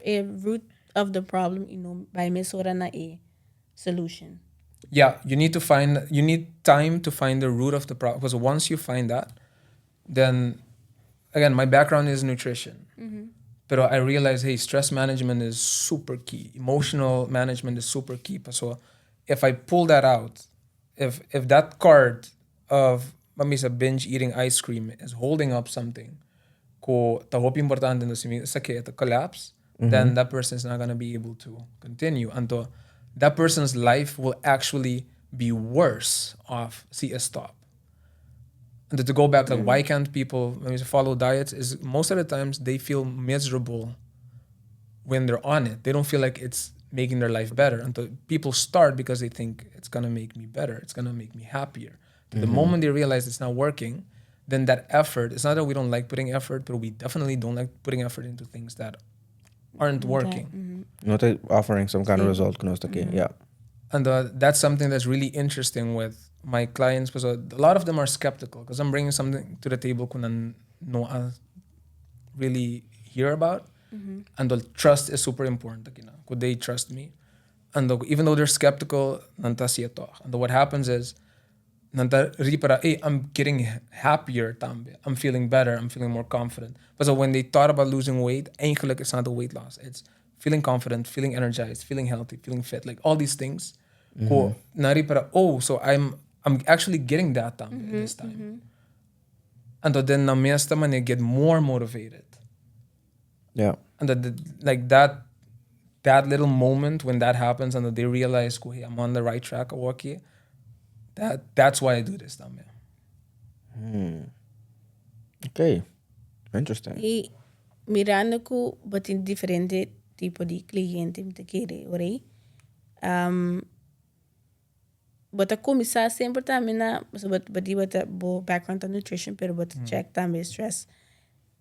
A root of the problem, by mesora na a solution. Yeah, you need time to find the root of the problem. Because once you find that, then again, my background is nutrition. But I realized, hey, stress management is super key. Emotional management is super key. So if I pull that out, if that card of mamisa binge eating ice cream is holding up something, ko tahop importante no sakit collapse, then that person is not going to be able to continue. And that person's life will actually be worse off see a stop. And to go back, like why can't people when you follow diets is most of the times they feel miserable when they're on it. They don't feel like it's making their life better. And people start because they think it's gonna make me better, it's gonna make me happier. The moment they realize it's not working, then that effort, it's not that we don't like putting effort, but we definitely don't like putting effort into things that aren't working. Not offering some kind of result. Yeah. And that's something that's really interesting with my clients, because a lot of them are skeptical because I'm bringing something to the table kunan no really hear about. And the trust is super important. Could they trust me? And even though they're skeptical, nanta siya to. And what happens is, nanta ripara, hey, I'm getting happier tambe. I'm feeling better. I'm feeling more confident. But so when they thought about losing weight, eigenlijk it's not the weight loss. It's feeling confident, feeling energized, feeling healthy, feeling fit, like all these things. Ko naripara, oh, so I'm actually getting that tambe this time. And then na meesta man get more motivated. Yeah. And that little moment when that happens and that they realize, hey, I'm on the right track, okay, that's why I do this tambe. Okay. Interesting. Y mirando ko batin diferente tipo de cliente me te quiere, ore. Bota começar sempre também na, bota bo background on nutrition, pero bota check também stress.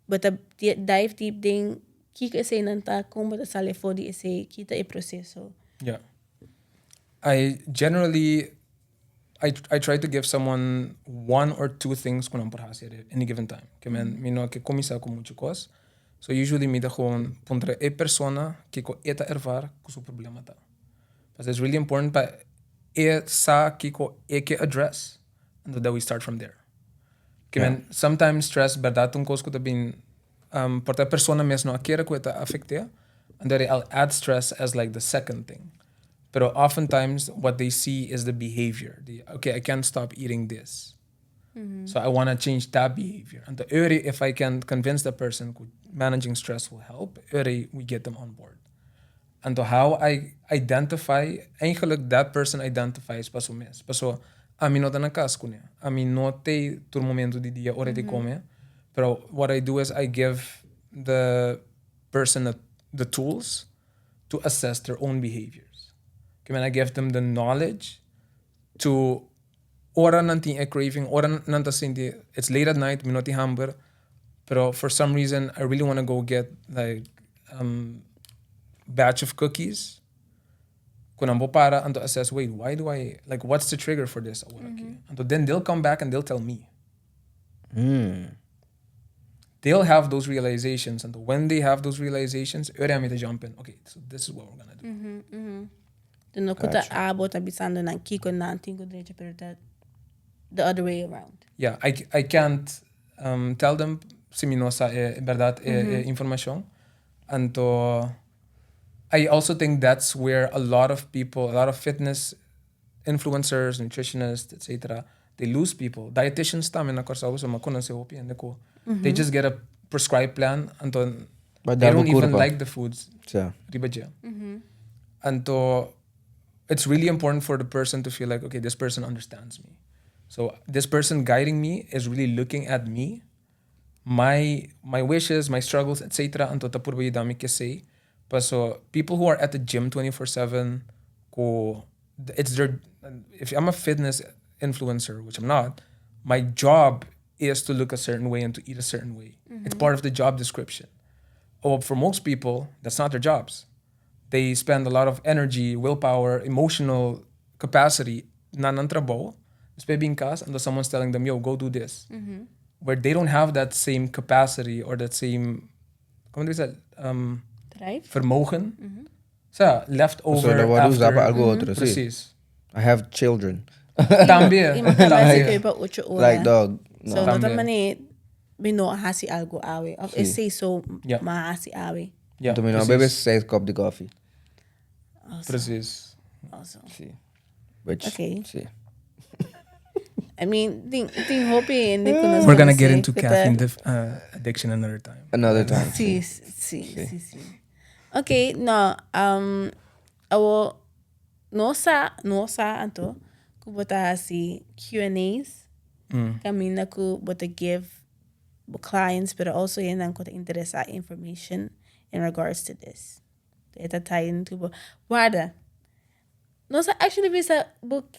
Bota dive deep ding, kika esse nanta como bota sale fodi esse kita e processo. Yeah. I try to give someone one or two things kung porhasi at any given time. Kemen mino ke komisa ko mucho kos. So usually me da gewoon pondre e persona que ko eta ervar ko su problema ta. But it's really important pa e sa que ko e ke address, and that we start from there. Kemen sometimes stress berdatong kos ko tabin porta persona mesno akera ko eta affectea, and then I'll add stress as like the second thing. But oftentimes what they see is the behavior. Okay, I can't stop eating this. So I want to change that behavior. And if I can convince the person managing stress will help, we get them on board. And how I identify, eigenlijk that person identifies paso mes. Paso, a mí no te nakas kunya. A mí no te tur momento di dia ore te come. Pero what I do is I give the person the tools to assess their own behaviors. When I give them the knowledge to ora nanti a craving, ora nanta sinti, it's late at night, minoti hamburger, pero for some reason I really want to go get like batch of cookies. Kunambo para and to assess, wait, why do I like what's the trigger for this? And then they'll come back and they'll tell me. They'll have those realizations, and when they have those realizations, I'm to jump in. Okay, so this is what we're gonna do. No kuta abota bisando ng kiko na tingo derecho, pero the other way around. Yeah, I can't tell them si minosa verdad information. And I also think that's where a lot of people, a lot of fitness influencers, nutritionists, etc., they lose people. Dietitians tamen na korsawo so makunan si hopi and ko. They just get a prescribed plan and they don't even like the foods. Yeah. And it's really important for the person to feel like, okay, this person understands me. So this person guiding me is really looking at me, my wishes, my struggles, etc. And to tapur ba dami ke say. But so people who are at the gym 24/7, it's their. If I'm a fitness influencer, which I'm not, my job is to look a certain way and to eat a certain way. It's part of the job description. Oh, for most people, that's not their jobs. They spend a lot of energy, willpower, emotional capacity na ng trabaho, kas, and someone's telling them, yo, go do this. Where they don't have that same capacity or that same, Drive? Vermogen. So, left over So, after. Precies. I have children. También. Like dog. No. So, no tamani bino hasi algo awe. Of say so mahasi awe. Yeah, Então, meu bebê 6 copos de coffee. Precies. Awesome. Sí. Which, Okay. Sí. I mean, think hopi and We're gonna get into caffeine addiction another time. Another time. Sí. Okay, no. Awo no sa anto ku bota si Q&As. Kami na ku bota give clients, but also yan ang ko interesa information in regards to this. Ita tayo to wada. No sa actually bisa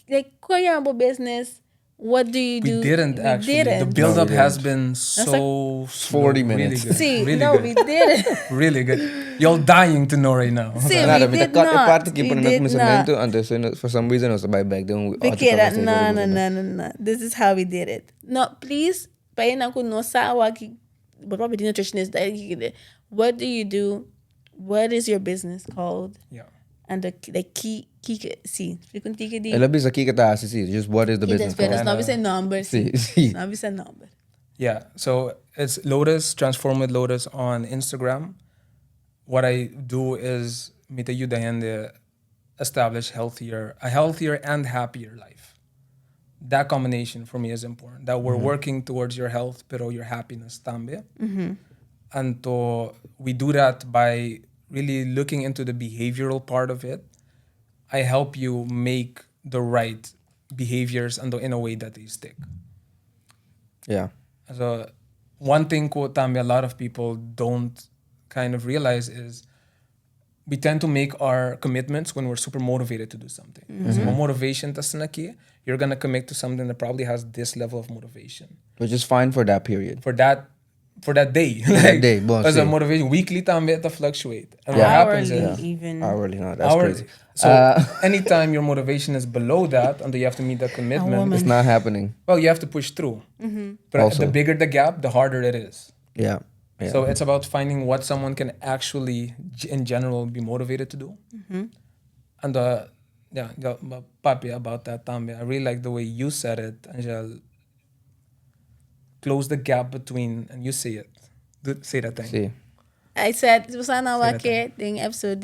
like kuya bo business What do you do? We didn't actually. The didn't. build-up we has didn't. been so 40 minutes. Really good. See, really no, good. we didn't. Really good. Y'all dying to know right now. See, Nada, we met did de kat not. parte keep We on did met not. cemento and then for some reason was by back then we Porque that, no. This is how we did it. No, please, paye na ko no sa awaki, but probably the nutritionist. What do you do? What is your business called? Yeah. And the key, see, frequently di. Ela bisa aqui que tá assim, just what is the business Pero called? não vai ser number, Sí, see. sí. Não vai ser number. Yeah. So it's Lotis, Transform with Lotis on Instagram. What I do is meet you and establish a healthier and happier life. That combination for me is important. That we're working towards your health, pero your happiness también. And so we do that by really looking into the behavioral part of it. I help you make the right behaviors and in a way that they stick. Yeah. So one thing ko también a lot of people don't kind of realize is we tend to make our commitments when we're super motivated to do something. So motivation tas naki, you're gonna commit to something that probably has this level of motivation. Which is fine for that period. For that day. that day, boss, As a sí. motivation, weekly también to fluctuate. And Yeah. what happens Hourly, is even. Hourly, no, that's hourly. crazy. So anytime your motivation is below that and you have to meet that commitment, woman. It's not happening. well, you have to push through. But Also. the bigger the gap, the harder it is. Yeah. Yeah. So it's about finding what someone can actually, in general, be motivated to do. And papi, about that, Tambe, I really like the way you said it, Angel. Close the gap between, and you say it. Say that thing. See. I said, sana that wake ding episode,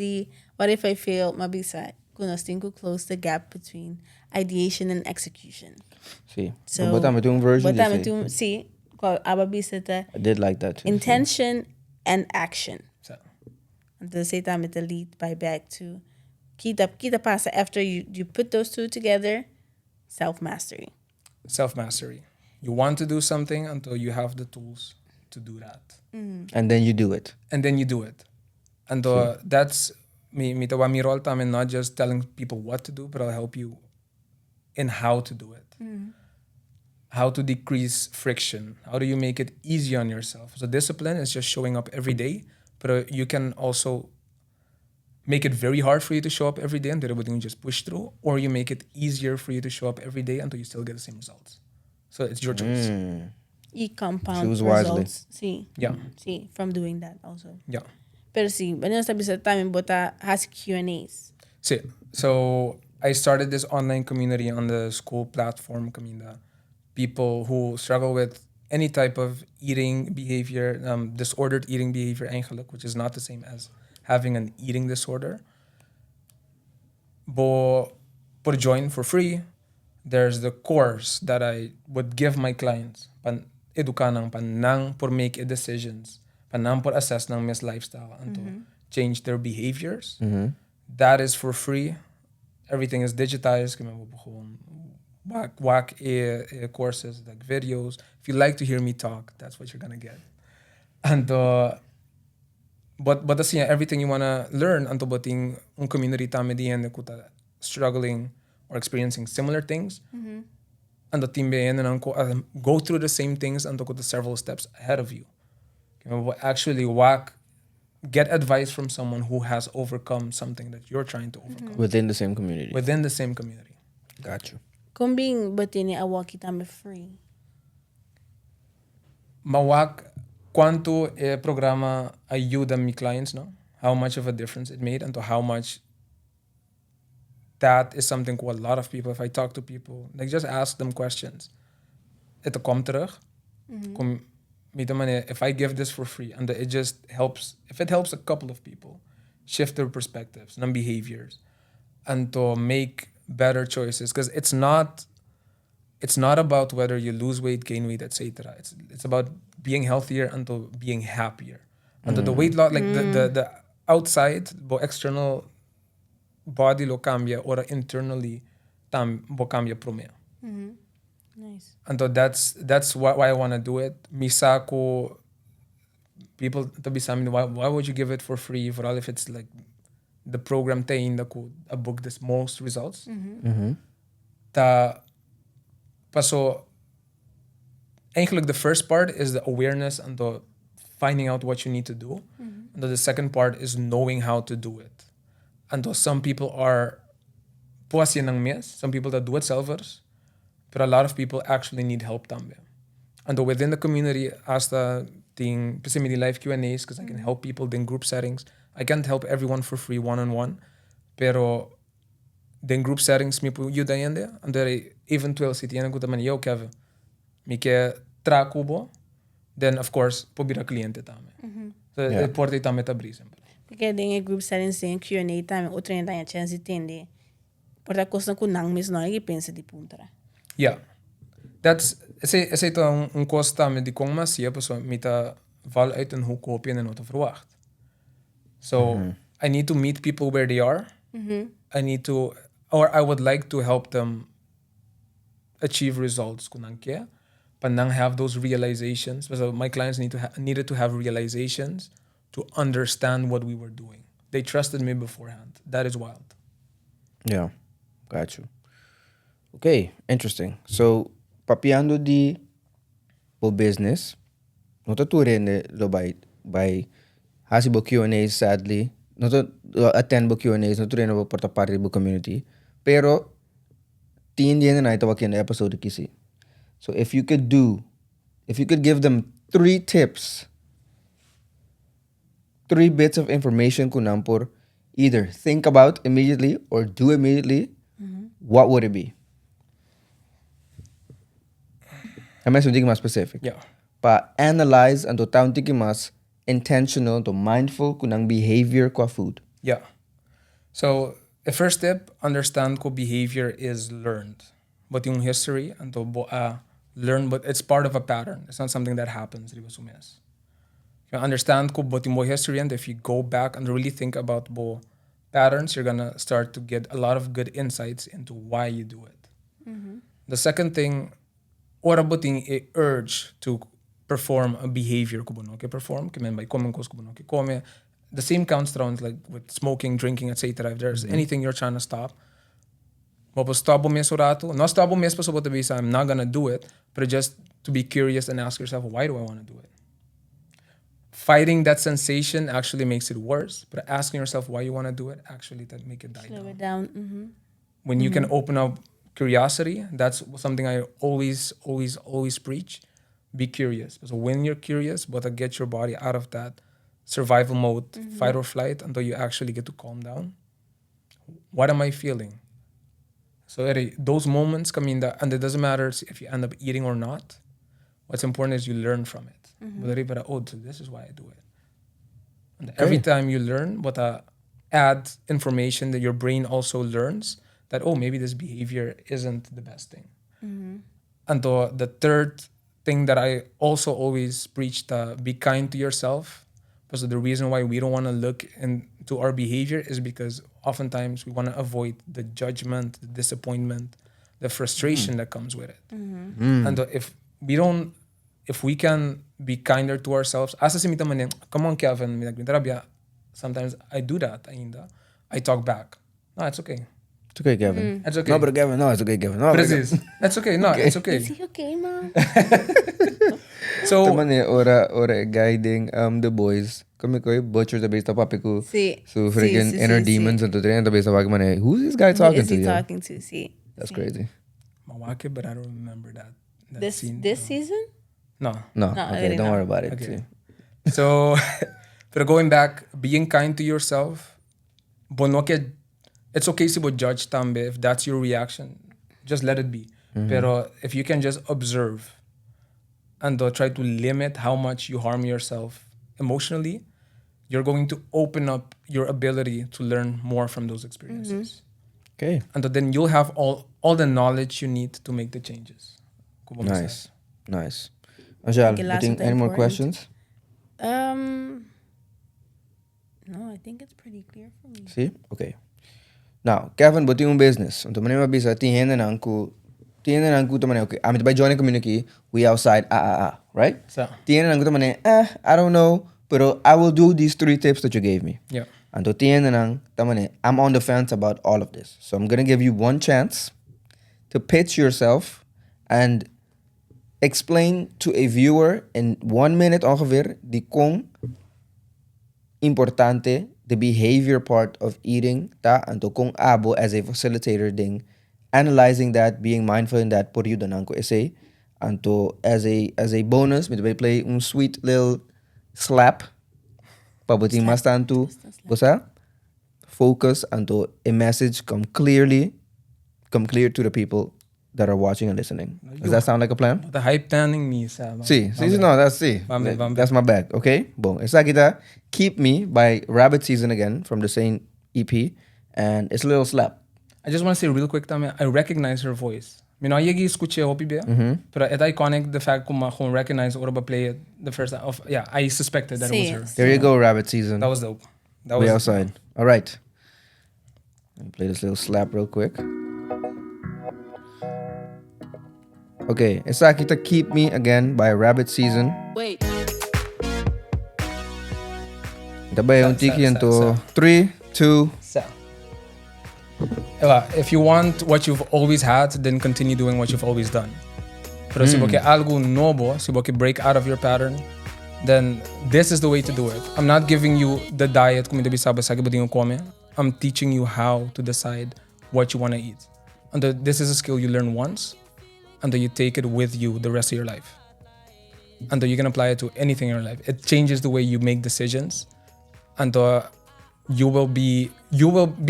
what if I fail? Mabisa, kunos tinko close the gap between ideation and execution. See. So, What I'm doing version. What I'm you say. doing, see, ababisa I did like that too. intention and action. So, And the say time the lead by back to kita pasa after you put those two together, self-mastery. self-mastery. You want to do something until you have the tools to do that. And then you do it. And then you do it. And that's me tawa mi role time, not just telling people what to do, but I'll help you in how to do it. How to decrease friction. How do you make it easy on yourself? So discipline is just showing up every day, but you can also make it very hard for you to show up every day until everything you just push through, or you make it easier for you to show up every day until you still get the same results. So it's your choice. Compound Choose wisely. results. See. Yeah. See, from doing that also. Yeah. Pero see, when you sabi sa time bota has Q&As. So I started this online community on the school platform, Kaminda. People who struggle with any type of eating behavior, disordered eating behavior, eigenlijk, which is not the same as having an eating disorder. But join for free. There's the course that I would give my clients. Edukanang panang por make decisions. Panang por assess ng mis lifestyle and to change their behaviors. That is for free. Everything is digitized. Whack courses, like videos. If you like to hear me talk, that's what you're gonna get. And but that's everything you wanna learn anto bating un community tame di yan kuta struggling or experiencing similar things. And the team go through the same things and the several steps ahead of you. Actually get advice from someone who has overcome something that you're trying to overcome. Within the same community. Within the same community. Got you. Kumbing batini awaki tame free. Mawak cuánto programa ayuda mi clients, no? How much of a difference it made and to how much that is something a lot of people, if I talk to people, like just ask them questions. Ito kom terug. If I give this for free and it just helps, if it helps a couple of people shift their perspectives and behaviors and to make better choices, because it's not about whether you lose weight, gain weight, etc. It's about being healthier and to being happier. And the weight loss, like the outside, the external body lo cambia, or internally bo cambia promeo. Nice. And so that's why I want to do it. Misa ko people to be saying, why would you give it for free? For all if it's like the program tayin na ko a book this most results. Ta Paso, eigenlijk the first part is the awareness and the finding out what you need to do. And the second part is knowing how to do it. And some people are puas yan ng mes, some people that do it selfers, but a lot of people actually need help tambe. And within the community, as the thing, Pasimili Live Q&As, because I can help people in group settings. I can't help everyone for free one-on-one, pero in group settings, mi po yuda yende, and there eventueel si tiyan ko taman, yo Kevin, mi ke tra kubo, then of course, po bira kliente tame. So, Yeah. porte tame tabrisen. Porque tem group settings, tem Q&A também, outro ainda tem a chance de entender. Porque a coisa que não mesmo não é que pensa de punta. Yeah. That's, esse ito un costa me di kong masia, so mita val uit een hoek hopi en not verwacht. So, I need to meet people where they are. I need to, or I would like to help them achieve results kunang kaya. Panang have those realizations. So my clients needed to have realizations to understand what we were doing. They trusted me beforehand. That is wild. Yeah, got you. Okay, interesting. So, papiando di po business, notature lo by hasibo Q&As sadly, noto attend bo Q&As, notature na porta parte bo community, pero tindi na ito wakin na episode kisi. So if you could give them 3 tips, 3 bits of information kunampur, either think about immediately or do immediately, what would it be? I'm making mas specific. Yeah. Pa analyze and to taon tiki mas intentional to mindful kunang behavior kwa food. Yeah. So, the first tip, understand ko behavior is learned. But yung history, and to learn, but it's part of a pattern. It's not something that happens. You understand ko but yung history, and if you go back and really think about bo patterns, you're gonna start to get a lot of good insights into why you do it. The second thing, ora buting a urge to perform a behavior ko bono ke perform ke men by komen ko bono ke come. The same counts around like with smoking, drinking, etc. If there's anything you're trying to stop, stop mes orato. No stop mes pa sobota bisa. I'm not gonna do it, but just to be curious and ask yourself, why do I want to do it? Fighting that sensation actually makes it worse, but asking yourself why you want to do it actually that make it die Slow down. it down. When you can open up curiosity, that's something I always preach. Be curious. So when you're curious, but get your body out of that survival mode, fight or flight, until you actually get to calm down. What am I feeling? So those moments come in, and it doesn't matter if you end up eating or not. What's important is you learn from it. So this is why I do it. And every time you learn, add information that your brain also learns that, maybe this behavior isn't the best thing. And the third thing that I also always preach, be kind to yourself. Because the reason why we don't want to look into our behavior is because oftentimes we want to avoid the judgment, the disappointment, the frustration that comes with it. And if we can be kinder to ourselves, come on, Kevin, sometimes I do that. I talk back. No, it's okay. It's okay, Kevin. It's okay. No, but Kevin, no, it's okay, Kevin. No, but Precis. It's okay. No, it's okay. Is he okay, man? So, ora guiding the boys. Kami ko butcher the base papi ko. Sí. So freaking inner demons and to train the base wag man. Who's this guy talking Who is to? he yo? talking to? See. That's crazy. Mawake, but I don't remember that This scene. season? No. No, No, okay, really don't not. worry about it. Okay. See. So, but going back, being kind to yourself, it's okay to judge tambe if that's your reaction. Just let it be. Pero if you can just observe and try to limit how much you harm yourself emotionally, you're going to open up your ability to learn more from those experiences. Okay. And then you'll have all the knowledge you need to make the changes. Nice. Angel, Okay, last any and more important. questions? No, I think it's pretty clear for me. See? Okay. Now, Kevin, buti yung business. Untuk mana mabisa, tihen na angku tamane, okay, amit by joining community, we outside, right? So, Tihen na angku tamane, I don't know, pero I will do these 3 tips that you gave me. yeah. And to tihen na tamane, I'm on the fence about all of this. So I'm going to give you one chance to pitch yourself and explain to a viewer in 1 minute ongeveer die kung importante the behavior part of eating ta and to kung abo as a facilitator ding analyzing that, being mindful in that, por you danang ko essay and to as a bonus may play un sweet little slap pabuting mas tanto bosa focus and to a message come clear to the people that are watching and listening. Does that sound like a plan? The hype tanning me, Sam. That's my bag. Okay, bon. Esa kita Keep Me by Rabbit Season again from the same EP, and it's a little slap. I just want to say real quick, Tami, I recognize her voice. You know, I escuché hopi be, but it's iconic the fact that I recognize or play it the first time. I suspected that it was her. There you go, Rabbit Season. That was dope. That Way was outside. All right. Let me play this little slap real quick. Okay, esa kita Keep Me again by Rabbit Season. Wait. Dabei yung tiki into 3, 2. If you want what you've always had, then continue doing what you've always done. Pero si boke algo novo, si boke break out of your pattern, then this is the way to do it. I'm not giving you the diet kung hindi sabi sa gibuding come. I'm teaching you how to decide what you want to eat. And this is a skill you learn once, and then you take it with you the rest of your life. And then you can apply it to anything in your life. It changes the way you make decisions, and you will be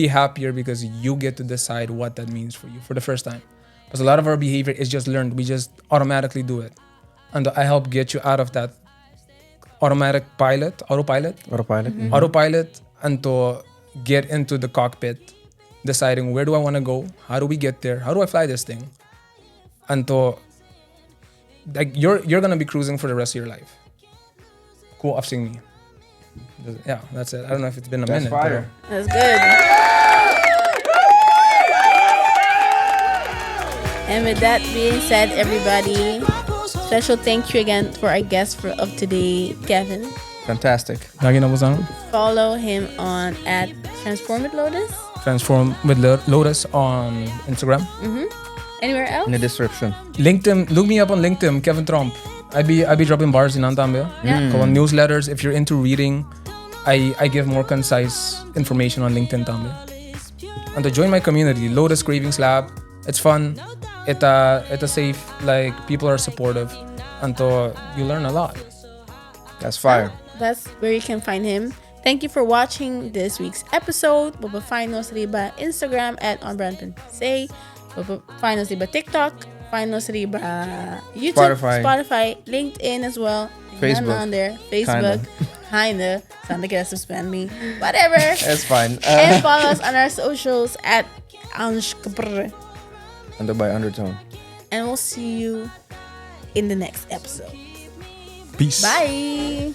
happier because you get to decide what that means for you for the first time. Because a lot of our behavior is just learned. We just automatically do it. And I help get you out of that autopilot, and to get into the cockpit, deciding where do I want to go, how do we get there, how do I fly this thing, and to like you're gonna be cruising for the rest of your life. Cool, off seeing me. Yeah, that's it. I don't know if it's been a minute. Fire. That's good. And with that being said, everybody, special thank you again for our guest of today, Kevin. Fantastic. Follow him on at Transform with Lotis. Transform with Lotis on Instagram. Anywhere else? In the description. LinkedIn. Look me up on LinkedIn, Kevin Trump. I be dropping bars in Antambia. On newsletters. If you're into reading, I give more concise information on LinkedIn Tambia. And to join my community, Lotus Cravings Lab. It's fun. It's safe. Like people are supportive, and you learn a lot. That's fire. That's where you can find him. Thank you for watching this week's episode. Find us riba Instagram at OnBrand. Find us riba TikTok. Find us riba YouTube, Spotify, LinkedIn as well. Facebook. On there. Facebook. Kinda. Sound like it has to spend me. Whatever. That's fine. And follow us on our socials at Under by Undertone. And we'll see you in the next episode. Peace. Bye.